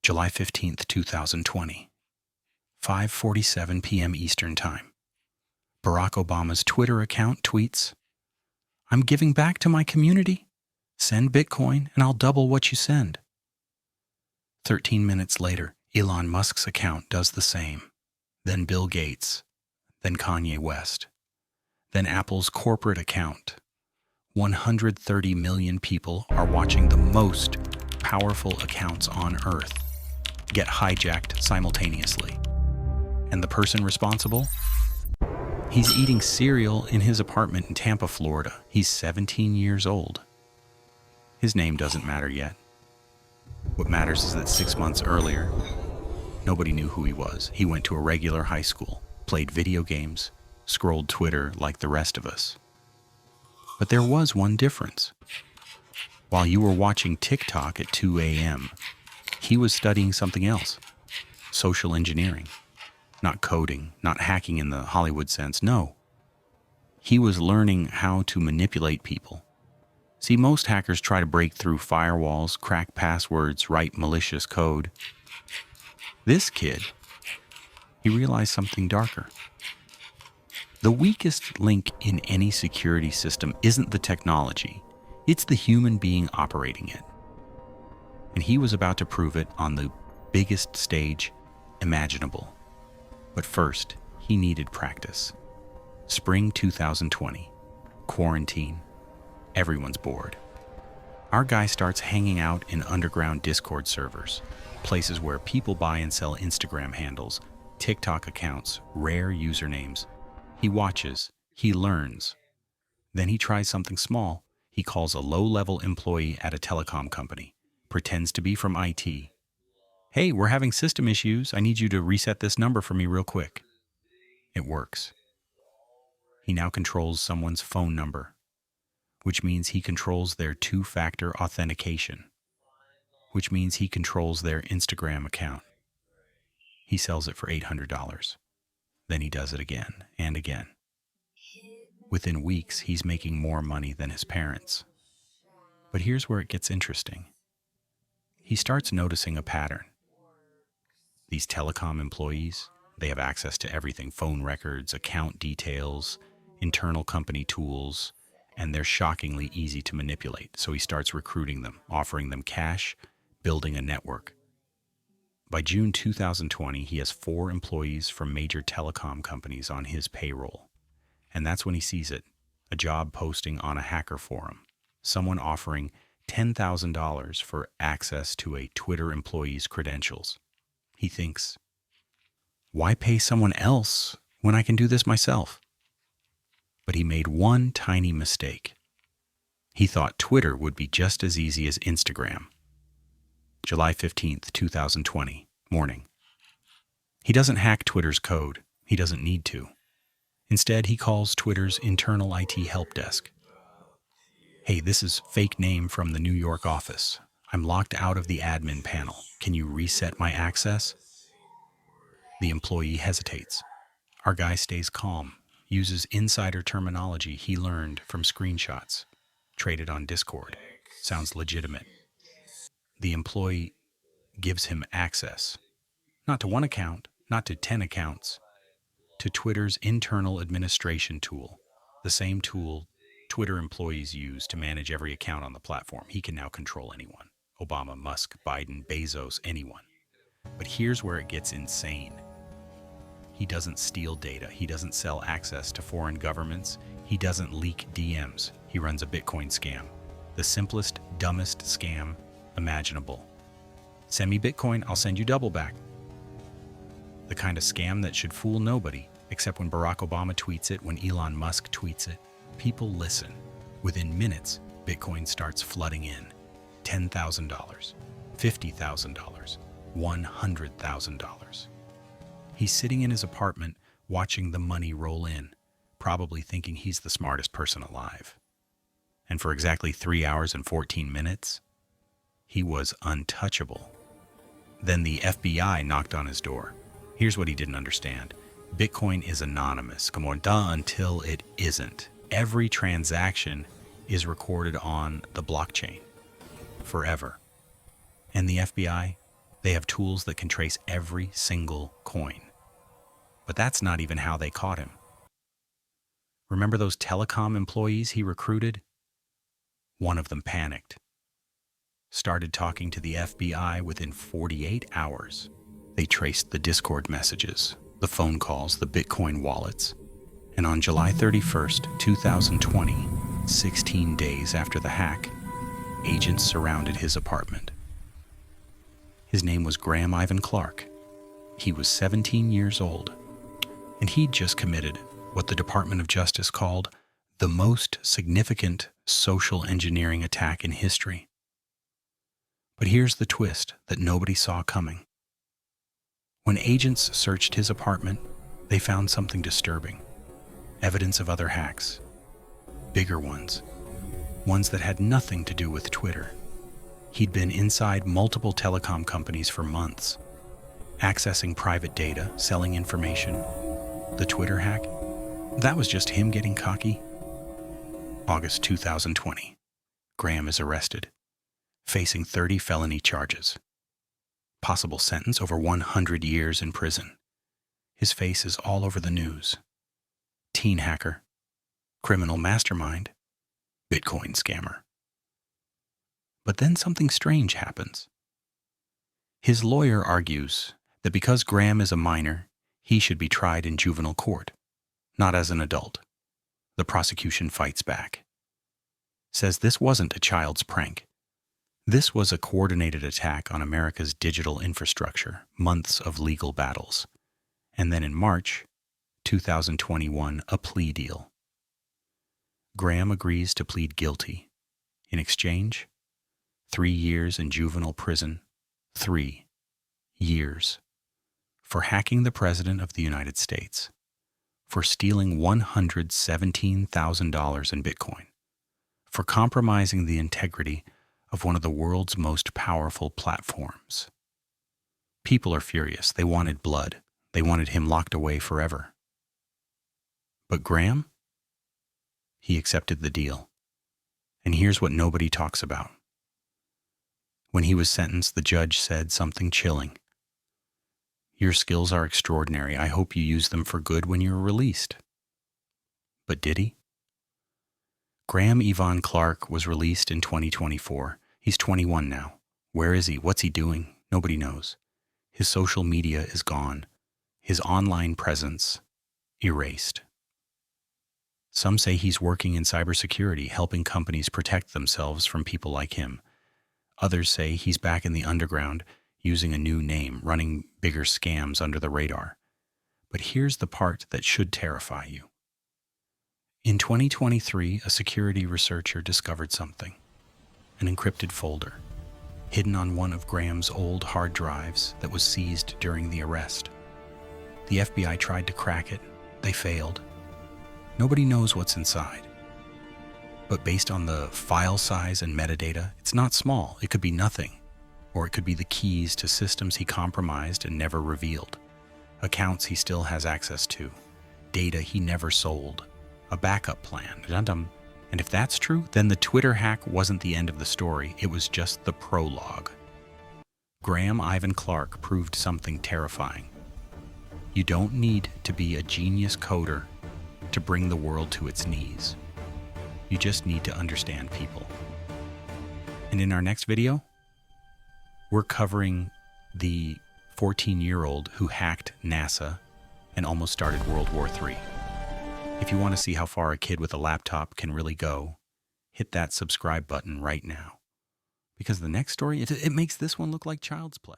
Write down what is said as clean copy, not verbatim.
July 15th, 2020, 5:47 p.m. Eastern Time. Barack Obama's Twitter account tweets, "I'm giving back to my community. Send Bitcoin and I'll double what you send." 13 minutes later, Elon Musk's account does the same. Then Bill Gates. Then Kanye West. Then Apple's corporate account. 130 million people are watching the most powerful accounts on Earth get hijacked simultaneously. And the person responsible? He's eating cereal in his apartment in Tampa, Florida. He's 17 years old. His name doesn't matter yet. What matters is that 6 months earlier, nobody knew who he was. He went to a regular high school, played video games, scrolled Twitter like the rest of us. But there was one difference. While you were watching TikTok at 2 a.m., he was studying something else. Social engineering. Not coding, not hacking in the Hollywood sense, no. He was learning how to manipulate people. See, most hackers try to break through firewalls, crack passwords, write malicious code. This kid, he realized something darker. The weakest link in any security system isn't the technology, it's the human being operating it. And he was about to prove it on the biggest stage imaginable. But first, he needed practice. Spring 2020, quarantine, everyone's bored. Our guy starts hanging out in underground Discord servers, places where people buy and sell Instagram handles, TikTok accounts, rare usernames. He watches, he learns. Then he tries something small. He calls a low-level employee at a telecom company, pretends to be from IT. "Hey, we're having system issues. I need you to reset this number for me real quick." It works. He now controls someone's phone number, which means he controls their two-factor authentication, which means he controls their Instagram account. He sells it for $800. Then he does it again and again. Within weeks, he's making more money than his parents. But here's where it gets interesting. He starts noticing a pattern. These telecom employees, they have access to everything: phone records, account details, internal company tools, and they're shockingly easy to manipulate. So he starts recruiting them, offering them cash, building a network. By June 2020, he has 4 employees from major telecom companies on his payroll. And that's when he sees it, a job posting on a hacker forum, someone offering $10,000 for access to a Twitter employee's credentials. He thinks, why pay someone else when I can do this myself? But he made one tiny mistake. He thought Twitter would be just as easy as Instagram. July 15th, 2020, morning. He doesn't hack Twitter's code. He doesn't need to. Instead, he calls Twitter's internal IT help desk. "Hey, this is fake name from the New York office. I'm locked out of the admin panel. Can you reset my access?" The employee hesitates. Our guy stays calm, uses insider terminology he learned from screenshots, traded on Discord. Sounds legitimate. The employee gives him access, not to one account, not to 10 accounts, to Twitter's internal administration tool, the same tool Twitter employees use to manage every account on the platform. He can now control anyone. Obama, Musk, Biden, Bezos, anyone. But here's where it gets insane. He doesn't steal data. He doesn't sell access to foreign governments. He doesn't leak DMs. He runs a Bitcoin scam. The simplest, dumbest scam imaginable. "Send me Bitcoin, I'll send you double back." The kind of scam that should fool nobody, except when Barack Obama tweets it, when Elon Musk tweets it. People listen. Within minutes, Bitcoin starts flooding in. $10,000, $50,000, $100,000. He's sitting in his apartment watching the money roll in, probably thinking he's the smartest person alive. And for exactly 3 hours and 14 minutes, he was untouchable. Then the FBI knocked on his door. Here's what he didn't understand. Bitcoin is anonymous. Come on, until it isn't. Every transaction is recorded on the blockchain forever. And the FBI, They have tools that can trace every single coin. But that's not even how they caught him. Remember those telecom employees he recruited? One of them panicked. Started talking to the FBI within 48 hours. They traced the Discord messages, the phone calls, the Bitcoin wallets. And on July 31st, 2020, 16 days after the hack, agents surrounded his apartment. His name was Graham Ivan Clark. He was 17 years old, and he'd just committed what the Department of Justice called the most significant social engineering attack in history. But here's the twist that nobody saw coming. When agents searched his apartment, they found something disturbing. Evidence of other hacks. Bigger ones. Ones that had nothing to do with Twitter. He'd been inside multiple telecom companies for months, accessing private data, selling information. The Twitter hack? That was just him getting cocky. August 2020. Graham is arrested, facing 30 felony charges. Possible sentence over 100 years in prison. His face is all over the news. Teen hacker, criminal mastermind, Bitcoin scammer. But then something strange happens. His lawyer argues that because Graham is a minor, he should be tried in juvenile court, not as an adult. The prosecution fights back. Says this wasn't a child's prank. This was a coordinated attack on America's digital infrastructure, months of legal battles. And then in March 2021, a plea deal. Graham agrees to plead guilty. In exchange, 3 years in juvenile prison, 3 years, for hacking the President of the United States, for stealing $117,000 in Bitcoin, for compromising the integrity of one of the world's most powerful platforms. People are furious. They wanted blood. They wanted him locked away forever. But Graham? He accepted the deal. And here's what nobody talks about. When he was sentenced, the judge said something chilling. Your skills are extraordinary. I hope you use them for good when you're released. But did he? Graham Ivan Clark was released in 2024. He's 21 now. Where is he? What's he doing? Nobody knows. His social media is gone. His online presence erased. Some say he's working in cybersecurity, helping companies protect themselves from people like him. Others say he's back in the underground, using a new name, running bigger scams under the radar. But here's the part that should terrify you. In 2023, a security researcher discovered something. An encrypted folder, hidden on one of Graham's old hard drives that was seized during the arrest. The FBI tried to crack it. They failed. Nobody knows what's inside. But based on the file size and metadata, it's not small. It could be nothing. Or it could be the keys to systems he compromised and never revealed. Accounts he still has access to. Data he never sold. A backup plan. Dum-dum. And if that's true, then the Twitter hack wasn't the end of the story. It was just the prologue. Graham Ivan Clark proved something terrifying. You don't need to be a genius coder to bring the world to its knees. You just need to understand people. And in our next video, we're covering the 14-year-old who hacked NASA and almost started World War III. If you want to see how far a kid with a laptop can really go, hit that subscribe button right now. Because the next story, it makes this one look like child's play.